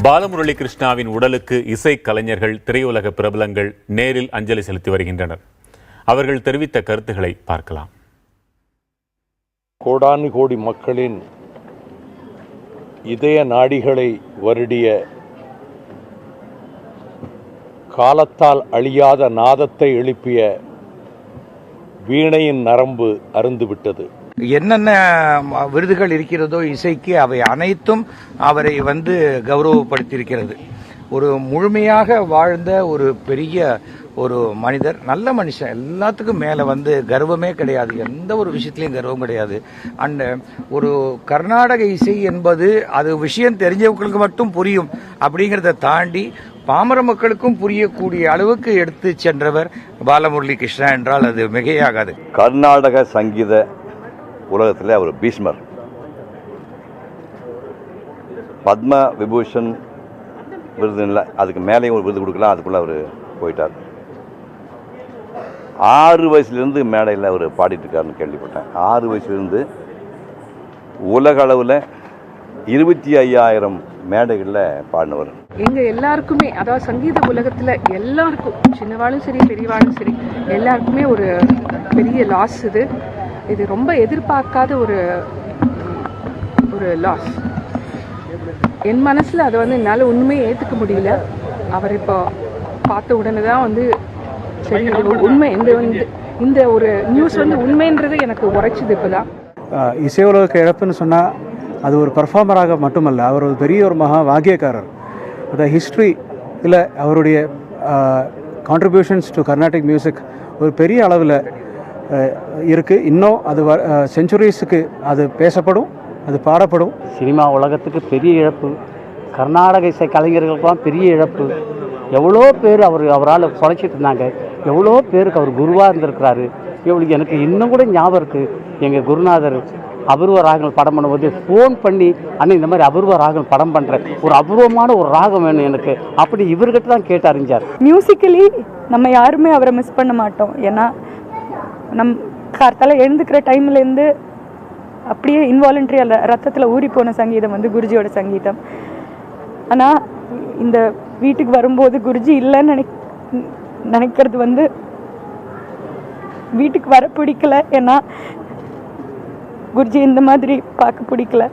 பாலமுரளி கிருஷ்ணாவின் உடலுக்கு இசை கலைஞர்கள், திரையுலக பிரபலங்கள் நேரில் அஞ்சலி செலுத்தி வருகின்றனர். அவர்கள் தெரிவித்த கருத்துக்களை பார்க்கலாம். கோடானு கோடி மக்களின் இதய நாடிகளை வருடிய, காலத்தால் அழியாத நாதத்தை எழுப்பிய வீணையின் நரம்பு அருந்துவிட்டது. என்னென்ன விருதுகள் இருக்கிறதோ இசைக்கு, அவை அனைத்தும் அவரை கௌரவப்படுத்தியிருக்கிறது. ஒரு முழுமையாக வாழ்ந்த ஒரு பெரிய ஒரு மனிதர், நல்ல மனுஷன், எல்லாத்துக்கும் மேலே கர்வமே கிடையாது, எந்த ஒரு விஷயத்திலையும் கர்வம் கிடையாது. அண்ட் ஒரு கர்நாடக இசை என்பது அது விஷயம் தெரிஞ்சவங்களுக்கு மட்டும் புரியும் அப்படிங்கிறத தாண்டி பாமர மக்களுக்கும் புரியக்கூடிய அளவுக்கு எடுத்து சென்றவர் பாலமுரளி கிருஷ்ணா என்றால் அது மிகையாகாது. கர்நாடக சங்கீத உலகத்தில் அவர் பீஷ்மர். பத்ம விபூஷன் விருது இல்லை, அதுக்கு மேலேயும் ஒரு விருது கொடுக்கலாம், அதுக்குள்ளே அவர் போயிட்டார். 6 வயசுலேருந்து மேடையில் அவர் பாடிட்டு இருக்காருன்னு கேள்விப்பட்டேன். 6 வயசுலேருந்து உலக அளவில் 25,000 மேடைகளில் பாடினவர். எங்கள் எல்லாருக்குமே, அதாவது சங்கீத உலகத்தில் எல்லாருக்கும், சின்னவாளும் சரி பெரியவாளும் சரி, எல்லாருக்குமே ஒரு பெரிய லாஸ் இது ரொம்ப எதிர்பார்க்காத ஒரு லாஸ். என் மனசில் அதை என்னால் உண்மையை ஏற்றுக்க முடியல. அவர் இப்போ பார்த்த உடனே தான் சரி உண்மை, இந்த ஒரு நியூஸ் உண்மைன்றது எனக்கு உரைச்சிது. இப்போ தான் இசை உலக இழப்புன்னு சொன்னால் அது ஒரு பர்ஃபார்மராக மட்டுமல்ல, அவர் ஒரு பெரிய ஒரு மகா வாக்கியக்காரர். அந்த ஹிஸ்ட்ரி இல்லை, அவருடைய கான்ட்ரிபியூஷன்ஸ் டு கர்நாடிக் மியூசிக் ஒரு பெரிய அளவில் இருக்குது. இன்னும் அது செஞ்சுரிஸுக்கு அது பேசப்படும், அது பாடப்படும். சினிமா உலகத்துக்கு பெரிய இழப்பு, கர்நாடக இசை கலைஞர்களுக்கெல்லாம் பெரிய இழப்பு. எவ்வளோ பேர் அவரால் குறைச்சிட்டு இருந்தாங்க, எவ்வளோ பேருக்கு அவர் குருவாக இருந்திருக்கிறாரு. இவளுக்கு எனக்கு இன்னும் கூட ஞாபகம் இருக்குது, எங்கள் குருநாதர் அபூர்வ ராகங்கள் படம் பண்ணும்போது ஃபோன் பண்ணி, அண்ணன் இந்த மாதிரி அபூர்வ ராகங்கள் படம் பண்ணுறேன், ஒரு அபூர்வமான ஒரு ராகம் வேணும் எனக்கு, அப்படி இவர்கிட்ட தான் கேட்டு அறிஞ்சார். மியூசிக்கலி நம்ம யாருமே அவரை மிஸ் பண்ண மாட்டோம். ஏன்னா கார்த்தால எழுந்துக்கிற டைம்லேருந்து அப்படியே இன்வாலண்ட்ரி அல்ல, ரத்தத்தில் ஊறி போன சங்கீதம் குருஜியோட சங்கீதம். ஆனால் இந்த வீட்டுக்கு வரும்போது குருஜி இல்லைன்னு நினைக்கிறது வீட்டுக்கு வர பிடிக்கல. ஏன்னா குருஜி இந்த மாதிரி பார்க்க பிடிக்கல.